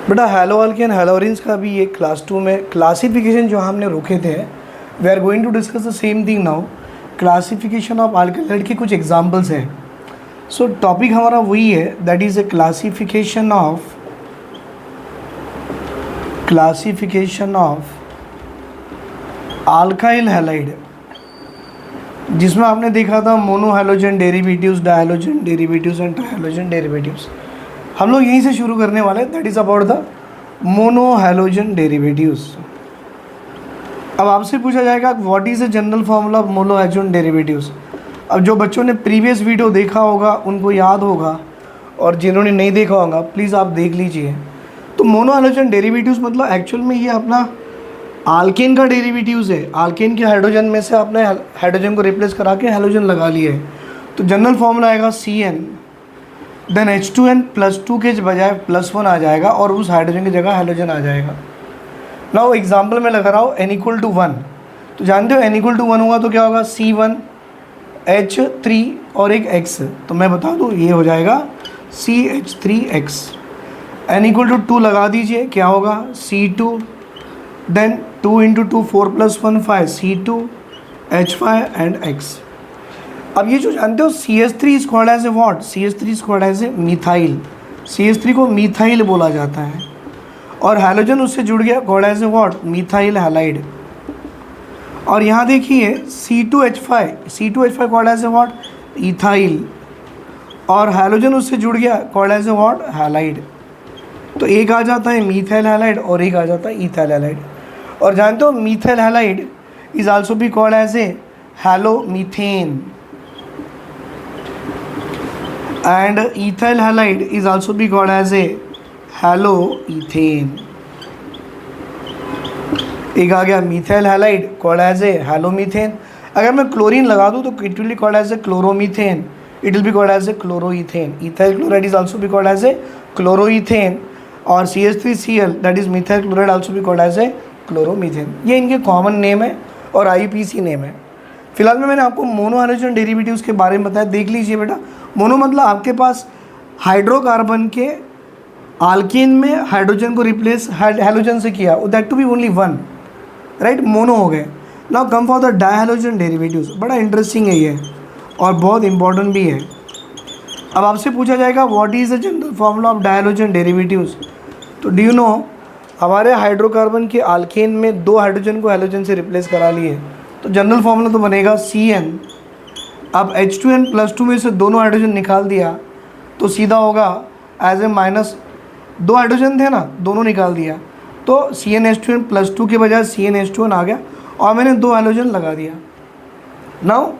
बेटा hello alkane हेलोरिन्स का भी एक क्लास 2 में क्लासिफिकेशन जो हमने रोके थे, we are going to discuss the same thing now. Classification of alkyl halide के कुछ एग्जांपल्स हैं। सो टॉपिक हमारा वही है, that is a classification of alkyl halide, जिसमें आपने देखा था mono halogen derivatives, dihalogen derivatives and trihalogen derivatives. हम लोग यहीं से शुरू करने वाले हैं, that is about the mono halogen derivatives. अब आपसे पूछा जाएगा what is the general formula of mono halogen derivatives. अब जो बच्चों ने प्रीवियस वीडियो देखा होगा उनको याद होगा, और जिन्होंने नहीं देखा होगा प्लीज़ आप देख लीजिए। तो मोनो हैलोजन डेरिवेटिव्स मतलब एक्चुअल में ये अपना आल्केन का डेरिवेटिव्स है। आल्केन के हाइड्रोजन में से आपने हाइड्रोजन को रिप्लेस करा के हैलोजन लगा लिए है, तो जनरल फॉर्मूला आएगा CN, देन H2N +2 के बजाय +1 आ जाएगा और उस हाइड्रोजन की जगह हैलोजन आ जाएगा। नाउ एग्जांपल में लगा रहा हूँ n = 1, तो जानते हो n = 1 हुआ तो क्या होगा, C1H3 और एक X, तो मैं बता दूँ ये हो जाएगा CH3X। n = 2 लगा दीजिए, क्या होगा C2, then 2 × 2 4 + 1 5 C2H5 and X। अब ये जो जानते हो CH3 is called as a what, CH3 is called as a methyl. CH3 को मिथाइल बोला जाता है, और हैलोजन उससे जुड़ गया, called as a what, methyl halide. और यहाँ देखिए C2H5 called as a what, ethyl, और हैलोजन उससे जुड़ गया, called as a what, halide. तो एक आ जाता है मिथाइल हैलाइड और एक आ जाता है इथाइल हैलाइड। और जानते हो methyl halide is also be called as a halomethane, and ethyl halide is also be called as a haloethane। एक आ गया methyl halide called as a halomethane. अगर मैं क्लोरीन लगा दूँ तो it will be called as a chloromethane, it will be called as a chloroethane. Ethyl chloride is also be called as a chloroethane, और CH3Cl that is methyl chloride also be called as a chloromethane. ये इनके common name है और IUPAC name है। फिलहाल में मैंने आपको मोनो हैलोजन डेरिवेटिव्स के बारे में बताया, देख लीजिए बेटा। मोनो मतलब आपके पास हाइड्रोकार्बन के आल्केन में हाइड्रोजन को रिप्लेस हैलोजन से किया, that to be only one, right, mono हो गए। Now come for the dihalogen derivatives. बड़ा इंटरेस्टिंग है ये और बहुत इंपॉर्टेंट भी है। अब आपसे पूछा जाएगा what is the general formula of dihalogen derivatives. तो डू यू नो हमारे हाइड्रोकार्बन के आल्केन में 2 हाइड्रोजन को हैलोजन से रिप्लेस करा लिए, तो जनरल फार्मूला तो बनेगा CN। अब H2N +2 में से दोनों हाइड्रोजन निकाल दिया तो सीधा होगा एज ए -2 हाइड्रोजन थे ना, दोनों निकाल दिया तो CnH2n +2 के बजाय CnH2n आ गया और मैंने 2 हाइड्रोजन लगा दिया। Now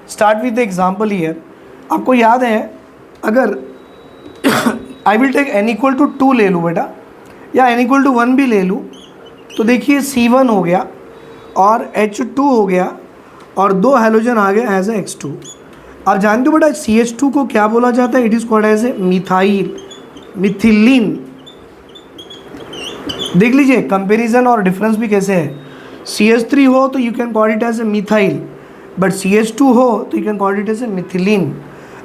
start with the example here. आपको याद है अगर आई विल टेक n = 2 ले लूँ बेटा, या n = 1 भी ले लूँ, तो देखिए C1 हो गया और H2 हो गया और 2 हैलोजन आ गए एज ए X2। अब जानते हो बेटा CH2 को क्या बोला जाता है, it is called as a methylene. देख लीजिए कंपैरिजन और डिफरेंस भी कैसे है। CH3 हो तो you can call it as a methyl, but CH2 हो तो you can call it as a methylene.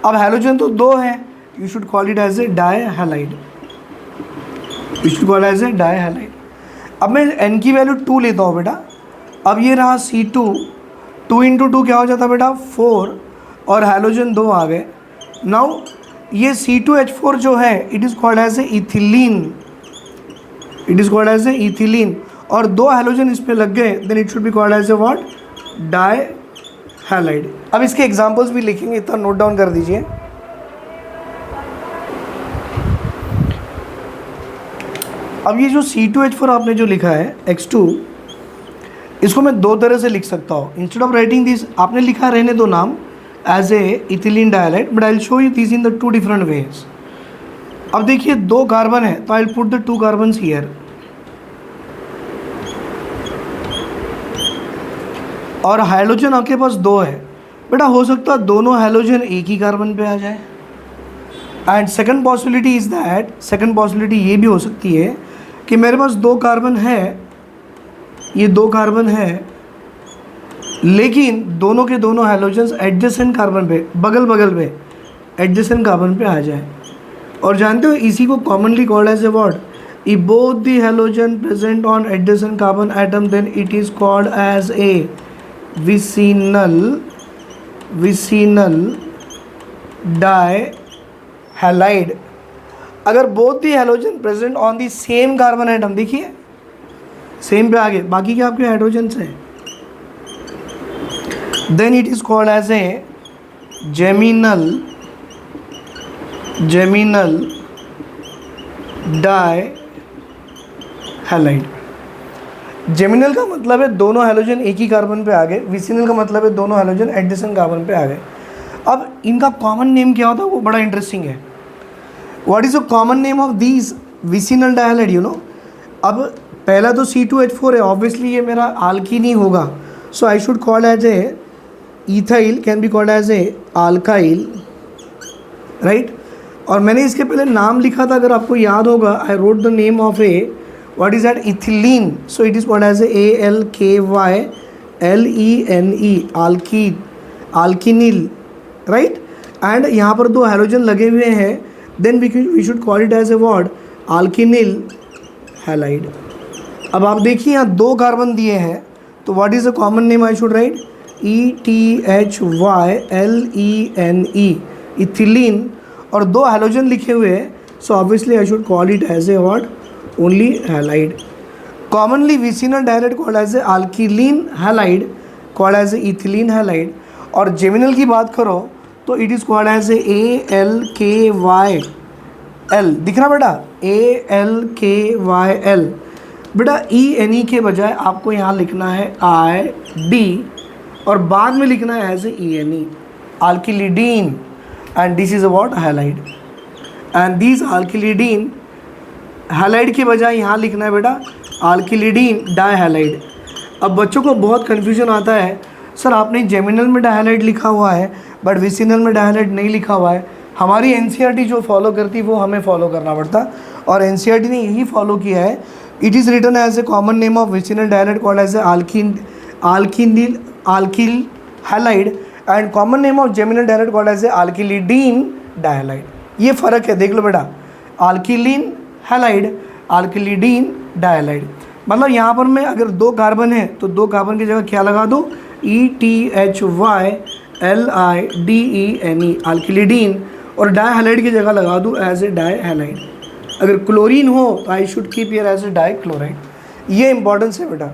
अब हैलोजन तो 2 है, you should call it as a dihalide, you should call as a dihalide. अब मैं n की value 2 लेता हूँ बेटा। अब ये रहा C2, 2 × 2 क्या हो जाता है बेटा, 4, और हैलोजन 2 आ गए। नाउ ये C2H4 जो है it is called as a ethylene, it is called as a ethylene, और 2 हैलोजन इस पे लग गए, then it should be called as a what, dihalide. अब इसके एग्जांपल्स भी लिखेंगे, इतना नोट डाउन कर दीजिए। अब ये जो C2H4 आपने जो लिखा है X2, इसको मैं 2 तरह से लिख सकता हूँ। इंस्टेड ऑफ राइटिंग दिस आपने लिखा रहने दो नाम as a ethylene dihalide, but I will show you this in the 2 different ways. अब देखिए 2 कार्बन है तो I will put the 2 carbons here, और हाइड्रोजन आपके पास 2 है बेटा, हो सकता है दोनों हाइड्रोजन एक ही कार्बन पे आ जाए। And second possibility is that, second possibility ये भी हो सकती है कि मेरे पास 2 कार्बन है, ये 2 कार्बन है, लेकिन दोनों के दोनों हैलोजन्स एडजेसेंट कार्बन पे, बगल बगल पे एडजेसेंट कार्बन पे आ जाए। और जानते हो इसी को commonly called as a what, if both the halogen present on adjacent carbon atom then it is called as a vicinal dihalide. अगर both the halogen present on the same carbon atom, देखिए same पे आगे बाकी के आपके hydrogens हैं, then it is called as a geminal dihalide. Geminal का मतलब है दोनों हैलोजन एक ही कार्बन पे आ गए, विसिनल का मतलब है दोनों हैलोजन एडजेसेंट कार्बन पे आ गए. अब इनका कॉमन नेम क्या होता है वो बड़ा इंटरेस्टिंग है. What is the common name of these vicinal डायहाइड, यू नो. अब पहला तो C2H4 है, ऑब्वियसली ये मेरा आल्कीन ही होगा, so I should call as a ethyl, can be called as a alkyl, right. और मैंने इसके पहले नाम लिखा था, अगर आपको याद होगा, I wrote the name of a, what is that, ethylene. So it is called as a ALKYLENE, alkenyl, right. And यहाँ पर दो हैलोजन लगे हुए हैं, then we should call it as a word alkenyl halide. अब आप देखिए यहाँ दो कार्बन दिए हैं, तो what is the common name I should write, ETHYLENE, ethylene. और दो हैलोजन लिखे हुए हैं, so obviously I should call it as a word only halide. Commonly vicinal डायहाइड called as a alkylene halide, called as a ethylene halide. और geminal की बात करो तो it is called as a ALKYL, दिख रहा बेटा, ALKYL. बेटा ENE के बजाय आपको यहाँ लिखना है ID और बाद में लिखना है as a ENE, alkylidene, and this is a what, halide. and these alkylidene halide के बजाय यहाँ लिखना है बेटा alkylidene dihalide. अब बच्चों को बहुत कन्फ्यूजन आता है, सर आपने जेमिनल में डायहाइड लिखा हुआ है बट विसिनल में डायहाइड नहीं लिखा हुआ है. हमारी NCERT जो फॉलो करती वो हमें फॉलो करना पड़ता, और NCERT ने यही फॉलो किया है. It is written as a common name of vicinal डायहाइड called as a alkyl halide, and common name of geminal डायहाइड called as a alkylidene dihalide. ये फ़र्क है, देख लो बेटा, alkylene halide, alkylidene dihalide. मतलब यहाँ पर मैं अगर दो कार्बन है तो दो कार्बन की जगह क्या लगा दो, ETHYLIDENE, alkylidene, और डायहाइलाइड की जगह लगा दूँ एज ए डायहाइलाइड. अगर क्लोरीन हो तो I should keep here as a dichloride. ये इंपॉर्टेंस है बेटा.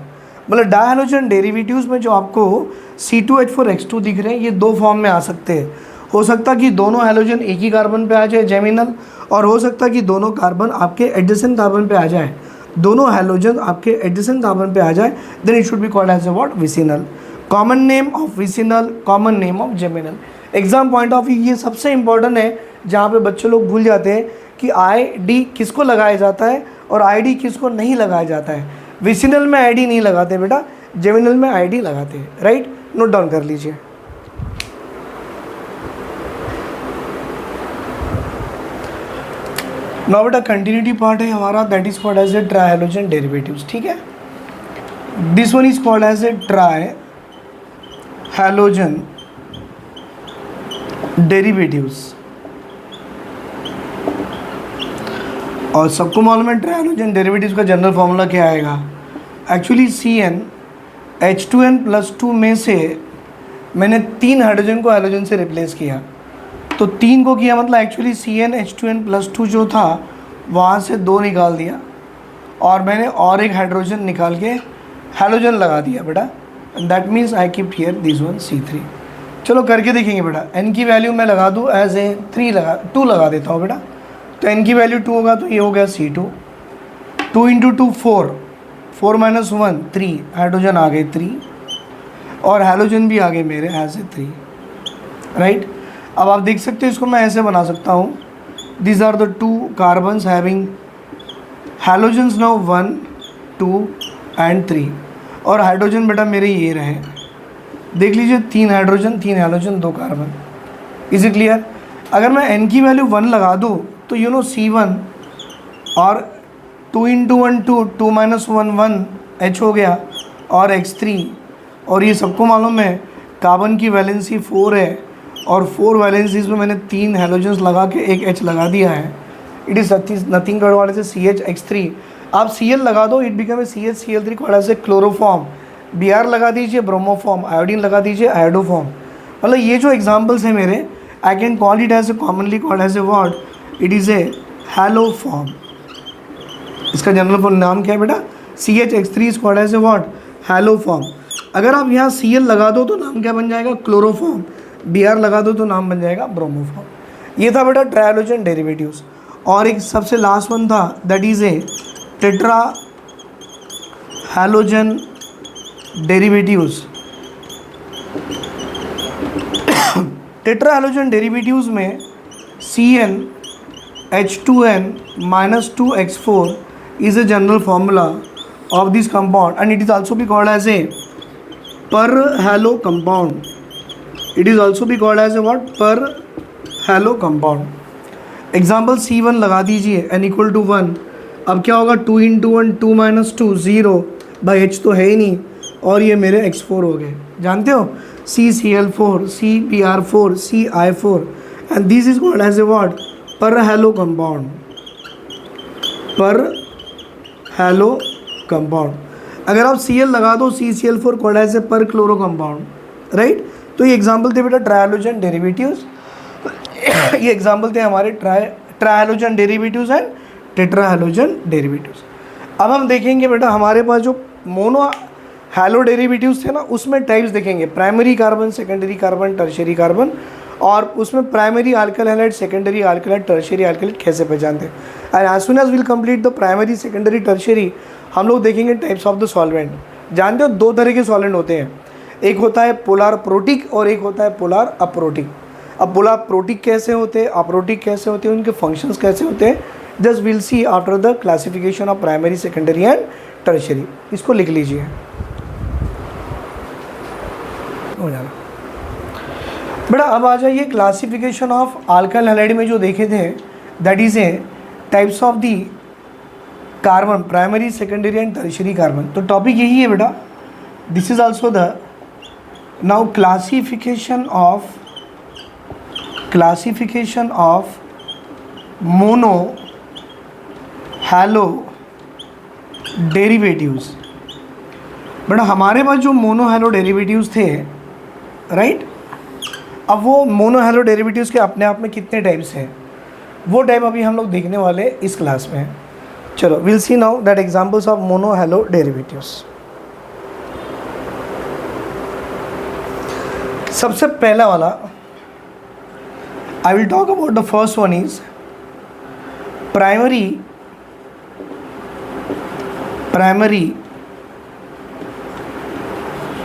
मतलब डायहाइड्रोजन डेरिवेटिव्स में जो आपको C2H4X2 दिख रहे हैं, ये दो फॉर्म में आ सकते हैं. हो सकता कि दोनों हैलोजन एक ही कार्बन पे आ जाए जेमिनल, और हो सकता कि दोनों कार्बन आपके एडजेसेंट कार्बन पे आ जाए, दोनों हैलोजन आपके एडजेसेंट कार्बन पे आ जाए, then it should be called as a what, vicinal. Common name of vicinal, common name of geminal. Exam point of view ये सबसे इंपॉर्टेंट है, जहाँ पे बच्चे लोग भूल जाते हैं कि ID किसको लगाया जाता है और ID किसको नहीं लगाया जाता है. विसिनल में ID नहीं लगाते बेटा, जेमिनल में ID लगाते हैं, राइट. नोट डाउन कर लीजिए. नाउ बेटा कंटिन्यूटी पार्ट है हमारा, that is called as a tri halogen derivatives. ठीक है, this one is called as a tri halogen derivatives. और सबको मालूम है ट्राई हैलोजन डेरिवेटिव्स का जनरल फॉर्मूला क्या आएगा. एक्चुअली CnH2n+2 में से मैंने 3 हाइड्रोजन को हैलोजन से रिप्लेस किया, तो 3 को किया, मतलब एक्चुअली CnH2n+2 जो था वहाँ से 2 निकाल दिया, और मैंने और एक हाइड्रोजन निकाल के हैलोजन लगा दिया बेटा. That means I keep here this one C3. चलो करके देखेंगे बेटा. n की वैल्यू मैं लगा दूँ एज ए 2 लगा देता हूँ बेटा. तो n की वैल्यू 2 होगा तो ये हो गया C2. 2 × 2 4, 4 - 1 3, हाइड्रोजन आ गए 3, और हैलोजन भी आ गए मेरे एज ए 3, राइट. अब आप देख सकते हो, इसको मैं ऐसे बना सकता हूँ, this are the 2 carbons having halogens now 1, 2 and 3, और हाइड्रोजन बेटा मेरे ये रहे. देख लीजिए 3 hydrogen, 3 halogen, 2 carbon. Is it clear. अगर मैं n की वैल्यू 1 लगा दूँ तो यू नो C1, और 2 × 1 2, 2 - 1 1 H हो गया, और X3, और ये सबको मालूम है कार्बन की वैलेंसी 4 है, और 4 वैलेंसीज में मैंने 3 हैलोजन्स लगा के एक H लगा दिया है, it is nothing but what is CH3। आप Cl लगा दो, it become a CH3 called as a chloroform. Br लगा दीजिए ब्रोमोफॉर्म, आयोडीन लगा दीजिए आयोडोफॉर्म। मतलब ये जो एग्जाम्पल्स हैं मेरे, I can call it as a commonly called as a word, it is a haloform. इसका जनरल फॉर्म नाम क्या है बेटा? CH3 is called as a word haloform. अगर आप यहाँ Cl लगा दो तो नाम क्या बन जाएगा? क्लोरोफॉर्म। Br लगा दो तो नाम बन जाएगा ब्रोमोफॉर्म। ये था बेटा ट्रायलोजन डेरिवेटिव्स। और एक सबसे लास्ट वन था, that is A tetra halogen derivatives. Tetra halogen derivatives में Cn H2n -2x4 is a general formula of this compound and it is also be called as a per-halo compound. It is also be called as a what? Per-halo compound. Example C1 लगा दीजिए n = 1। अब क्या होगा? 2 × 1 2 - 2 0 भाई H तो है ही नहीं, और ये मेरे X4 हो गए। जानते हो CCl4 CBr4 CI4 and this is called as a what? Per-halo compound। per-halo compound। अगर आप Cl लगा दो CCl4 कॉल्ड एज ए पर क्लोरो कंपाउंड, राइट। तो ये एग्जाम्पल थे बेटा ट्रायलोजन डेरिवेटिव्स। ये एग्जाम्पल थे हमारे ट्रायलोजन डेरिवेटिव्स एंड टेट्राहैलोजन डेरिवेटिव्स। अब हम देखेंगे बेटा हमारे पास जो मोनो हैलो डेरिवेटिव्स थे ना, उसमें टाइप्स देखेंगे, primary carbon, secondary carbon, tertiary carbon, और उसमें primary alkyl halide, secondary alkyl, tertiary alkyl कैसे पहचानते हैं। And as soon as will complete the primary, secondary, tertiary, हम लोग देखेंगे टाइप्स ऑफ द सॉल्वेंट। जानते हो 2 तरह के सॉल्वेंट होते हैं, एक होता है पोलार प्रोटिक और एक होता है पोलार अप्रोटिक। अब पोलार प्रोटिक कैसे होते हैं, अप्रोटिक कैसे होते हैं, उनके फंक्शंस कैसे होते हैं, just will see after the classification of primary, secondary and tertiary. इसको लिख लीजिए, हो जाना बेटा। अब आ जाइए क्लासिफिकेशन ऑफ अल्काइल हैलाइड में जो देखे थे, that is a types of the carbon, primary, secondary and tertiary carbon. तो टॉपिक यही है बेटा। This is also the now classification of mono hello derivatives. बेटा हमारे पास जो मोनो हैलो डेरिवेटिव्स थे, राइट, अब वो मोनो हैलो डेरिवेटिव्स के अपने आप में कितने टाइप्स हैं, वो टाइप अभी हम लोग देखने वाले इस क्लास में। चलो will see now that examples of mono hello derivatives. सबसे पहला वाला I will talk about the first one is primary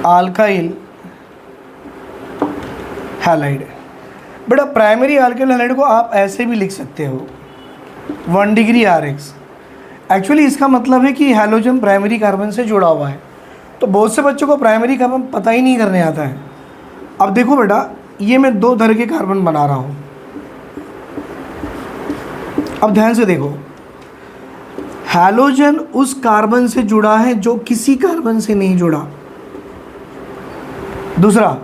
alkyl halide. बेटा प्राइमरी अल्काइल हैलाइड को आप ऐसे भी लिख सकते हो 1 डिग्री Rx। एक्चुअली इसका मतलब है कि हैलोजन प्राइमरी कार्बन से जुड़ा हुआ है। तो बहुत से बच्चों को प्राइमरी कार्बन पता ही नहीं करने आता है। अब देखो बेटा, ये मैं 2 तरह के कार्बन बना रहा हूँ। अब ध्यान से देखो, हैलोजन उस कार्बन से जुड़ा है जो किसी कार्बन से नहीं जुड़ा। दूसरा,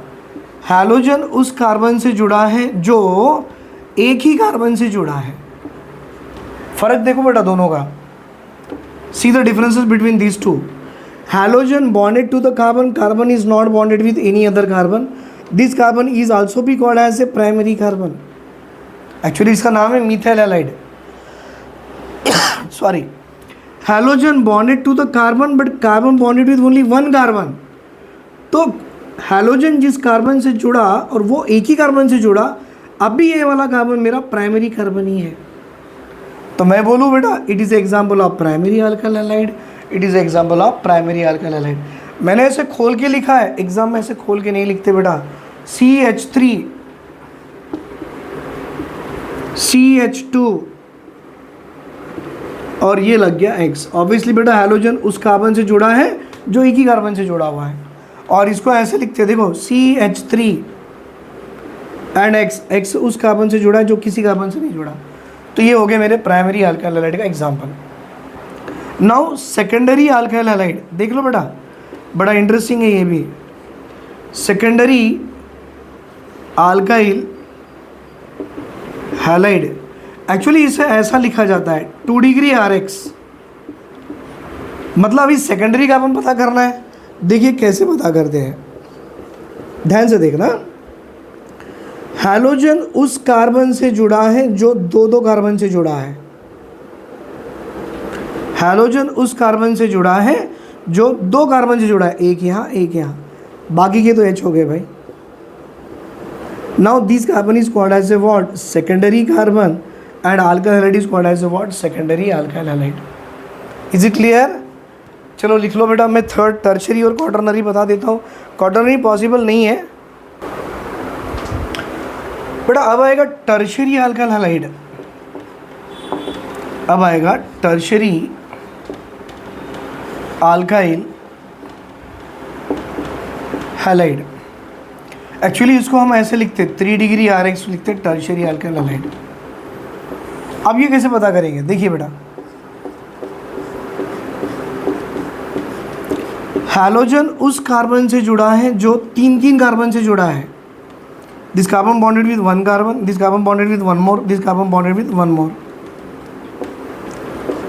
हैलोजन उस कार्बन से जुड़ा है जो एक ही कार्बन से जुड़ा है। फर्क देखो बेटा दोनों का। See the differences between these two. Halogen bonded to the carbon, carbon is not bonded with any other carbon. This carbon is also be called as a primary carbon. Actually इसका नाम है methyl halide. Sorry, halogen bonded to the carbon but carbon bonded with only 1 carbon. तो halogen जिस carbon से जुड़ा और वो एक ही कार्बन से जुड़ा, अब भी ये वाला कार्बन मेरा प्राइमरी कार्बन ही है। तो मैं बोलूँ बेटा it is example of primary alkyl halide, it is example of primary alkyl halide. मैंने ऐसे खोल के लिखा है, एग्जाम में ऐसे खोल के नहीं लिखते बेटा। CH3 CH2 और ये लग गया X। ऑब्वियसली बेटा हैलोजन उस कार्बन से जुड़ा है जो एक ही कार्बन से जुड़ा हुआ है, और इसको ऐसे लिखते हैं, देखो CH3 एंड X उस कार्बन से जुड़ा है जो किसी कार्बन से नहीं जुड़ा। तो ये हो गया मेरे प्राइमरी अल्काइल हैलाइड का example. Now secondary alkyl halide देख लो बेटा, बड़ा इंटरेस्टिंग है ये भी। सेकेंडरी अल्काइल हैलाइड एक्चुअली इसे ऐसा लिखा जाता है 2 डिग्री RX, मतलब अभी सेकेंडरी कार्बन पता करना है। देखिए कैसे पता करते हैं, ध्यान से देखना। हैलोजन उस कार्बन से जुड़ा है जो दो दो कार्बन से जुड़ा है। हैलोजन उस कार्बन से जुड़ा है जो दो कार्बन से जुड़ा है, एक यहाँ एक यहाँ, बाकी के तो H हो गए भाई। Now this carbon is called as a what, secondary carbon, and alkyl halide is called as a what, secondary alkyl halide. Is it clear? चलो लिख लो बेटा, मैं थर्ड टर्शरी और क्वाटरनरी बता देता हूँ। क्वाटरनरी पॉसिबल नहीं है बेटा। अब आएगा टर्शरी अल्काइल हैलाइड, अब आएगा टर्शरी अल्काइल हैलाइड। एक्चुअली इसको हम ऐसे लिखते 3 डिग्री RX लिखते टर्शरी अल्काइल हैलाइड। अब ये कैसे पता करेंगे, देखिए बेटा, हैलोजन उस कार्बन से जुड़ा है जो 3 कार्बन से जुड़ा है। This carbon bonded with 1 carbon, this carbon bonded with 1 more, this carbon bonded with 1 मोर,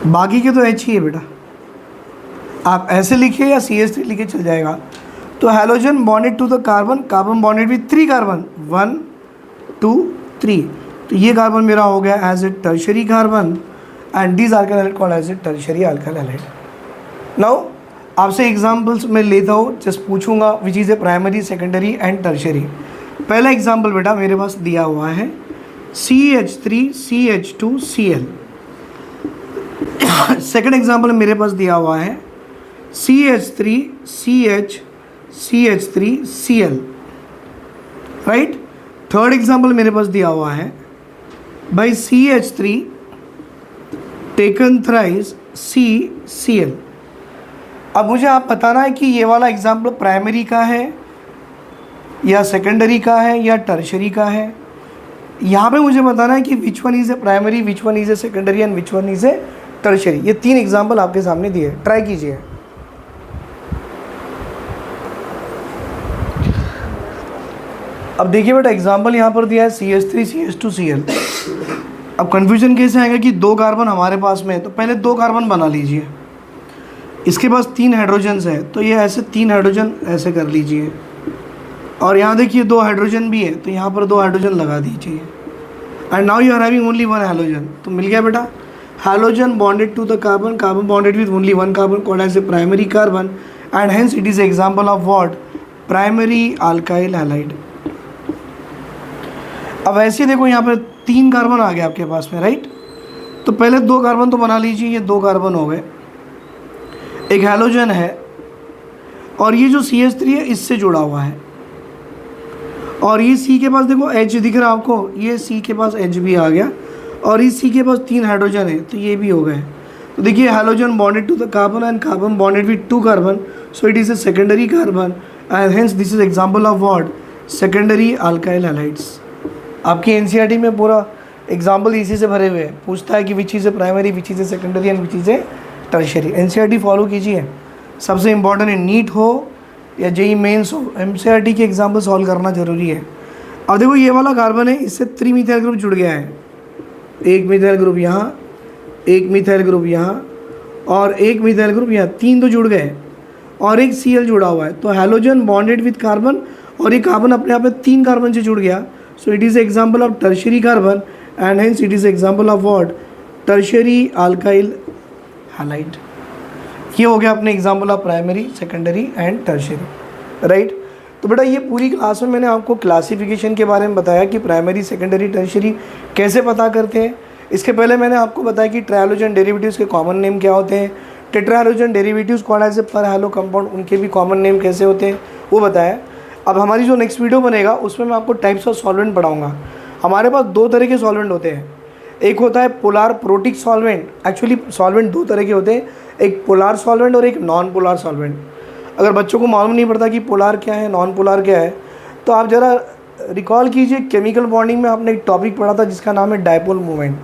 बाकी के तो H ही है बेटा। आप ऐसे लिखिए या CH3 लिखे चल जाएगा। तो halogen bonded to the carbon, carbon bonded with 3 carbon, 1 2 3, तो ये कार्बन मेरा हो गया as a tertiary carbon, and this alkyl halide called as a tertiary alkyl halide. Now आपसे एग्जांपल्स मैं लेता हूँ, जस्ट पूछूंगा which is a primary, secondary and tertiary. पहला एग्जांपल बेटा मेरे पास दिया हुआ है CH3CH2Cl। सेकेंड एग्जांपल मेरे पास दिया हुआ है CH3CH3Cl, राइट। थर्ड एग्जांपल मेरे पास दिया हुआ है by CH3 taken thrice CCl। अब मुझे आप बताना है कि ये वाला एग्जाम्पल प्राइमरी का है या सेकेंडरी का है या टर्शरी का है। यहाँ पे मुझे बताना है कि which one is a primary, which one is a secondary and which one is a tertiary. ये 3 एग्जाम्पल आपके सामने दिए, ट्राई कीजिए। अब देखिए बेटा, एग्जाम्पल यहाँ पर दिया है CH3CH2Cl। अब कन्फ्यूजन कैसे आएगा कि 2 कार्बन हमारे पास में है, तो पहले 2 कार्बन बना लीजिए। इसके पास 3 हाइड्रोजन्स है, तो ये ऐसे 3 हाइड्रोजन ऐसे कर लीजिए, और यहाँ देखिए 2 हाइड्रोजन भी है, तो यहाँ पर 2 हाइड्रोजन लगा दीजिए। And now you are having only 1 halogen, तो मिल गया बेटा। Halogen bonded to the carbon, carbon bonded with only 1 carbon called as a primary carbon, and hence it is example of what, primary alkyl halide. अब ऐसे देखो यहाँ पर 3 carbon आ गए आपके पास में, राइट। तो पहले 2 कार्बन तो बना लीजिए, ये 2 कार्बन हो गए, एक हैलोजन है, और ये जो CH3 है इससे जुड़ा हुआ है, और ये C के पास देखो H दिख रहा है आपको, ये C के पास H भी आ गया, और इस C के पास 3 हाइड्रोजन है, तो ये भी हो गए। तो देखिए halogen bonded to the carbon and carbon bonded with 2 carbon, so it is a secondary carbon, and hence this is example of what, secondary alkyl halides. आपकी NCERT में पूरा एग्जाम्पल इसी से भरे हुए हैं, पूछता है कि विच is a primary, which is a secondary and which is A tertiary. NCERT follow कीजिए, सबसे इम्पॉर्टेंट है, नीट हो या JEE मेंस हो, NCERT के एग्जाम्पल सॉल्व करना जरूरी है। अब देखो ये वाला कार्बन है, इससे 3 मिथाइल ग्रुप जुड़ गया है, एक मिथाइल ग्रुप यहाँ, एक मिथाइल ग्रुप यहाँ, और एक मिथाइल ग्रुप यहाँ, 3 तो जुड़ गए, और एक Cl जुड़ा हुआ है। तो हैलोजन बॉन्डेड विथ कार्बन, और ये कार्बन अपने आप में 3 कार्बन से जुड़ गया, सो it is example of tertiary carbon, and hence it is example of what, tertiary alkyl halide. ये हो गया अपने example of primary, secondary and tertiary, right. तो बेटा ये पूरी क्लास में मैंने आपको क्लासिफिकेशन के बारे में बताया कि प्राइमरी, सेकेंडरी, टर्शरी कैसे पता करते हैं। इसके पहले मैंने आपको बताया कि ट्राइहालोजन डेरिवेटिव्स के कॉमन नेम क्या होते हैं, टेट्राहालोजन डेरिवेटिव्स कॉल्ड एज ए पर हैलो कंपाउंड, उनके भी कॉमन नेम कैसे होते हैं वो बताया। अब हमारी जो नेक्स्ट वीडियो बनेगा उसमें मैं आपको टाइप्स ऑफ सॉल्वेंट पढ़ाऊँगा। हमारे पास 2 तरह के सॉल्वेंट होते हैं, एक होता है polar protic solvent. Actually solvent 2 तरह के होते हैं, एक पोलार सॉल्वेंट और एक नॉन पोलार सॉल्वेंट। अगर बच्चों को मालूम नहीं पड़ता कि पोलार क्या है, नॉन पोलार क्या है, तो आप ज़रा रिकॉल कीजिए, केमिकल बॉन्डिंग में आपने एक टॉपिक पढ़ा था जिसका नाम है डायपोल मूवमेंट।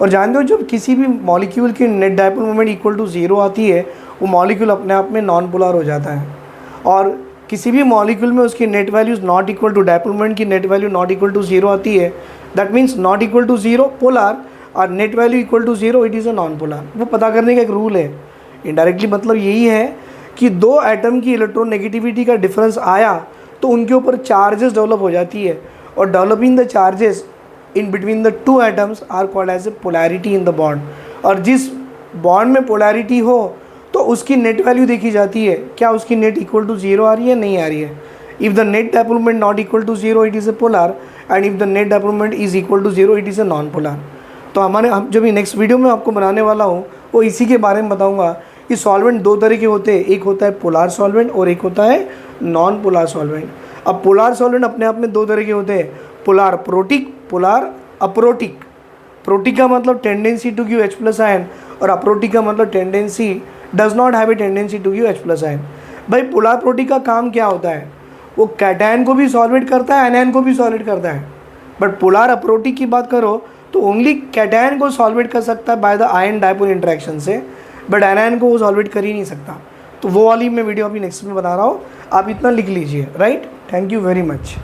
और जानते हो जब किसी भी मॉलिक्यूल की net dipole movement equal to 0 आती है, वो मॉलिक्यूल अपने आप में नॉन पोलार हो जाता है। और किसी भी मॉलिक्यूल में उसकी net values not equal to dipole movement की net value not equal to 0 आती है, that means not equal to 0 polar, और net value equal to 0, it is a non polar. वो पता करने का एक रूल है। इनडायरेक्टली मतलब यही है कि दो एटम की इलेक्ट्रोनेगेटिविटी का डिफरेंस आया तो उनके ऊपर चार्जेस डेवलप हो जाती है, और developing the charges in between the two atoms are called as a polarity in the bond. और जिस बॉन्ड में पोलैरिटी हो तो उसकी नेट वैल्यू देखी जाती है, क्या उसकी नेट इक्वल टू 0 आ रही है, नहीं आ रही है। If the net dipole moment not equal to 0, it is a polar, and if the net dipole moment is equal to 0, it is a non polar. तो हम जो भी नेक्स्ट वीडियो में आपको बनाने वाला हूँ वो इसी के बारे में बताऊँगा कि सॉल्वेंट दो तरह के होते हैं, एक होता है पोलार सॉल्वेंट और एक होता है नॉन पोलार सॉल्वेंट। अब पोलार सॉल्वेंट अपने आप में दो तरह के होते हैं, polar protic, polar aprotic. Protic का मतलब tendency to give H plus ion, और अप्रोटिक का मतलब tendency does not have a tendency to give H plus ion. भाई पोलार प्रोटिक का काम क्या होता है, वो कैटायन को भी सॉल्वेट करता है, एनायन को भी सॉल्वेट करता है। बट पोलार अप्रोटिक की बात करो तो ओनली कैटायन को सॉल्वेट कर सकता है by the ion dipole interaction से, बट एनायन को वो सॉल्वेट कर ही नहीं सकता। तो वो वाली मैं वीडियो अभी नेक्स्ट में बता रहा हूँ, आप इतना लिख लीजिए, right. Thank you very much.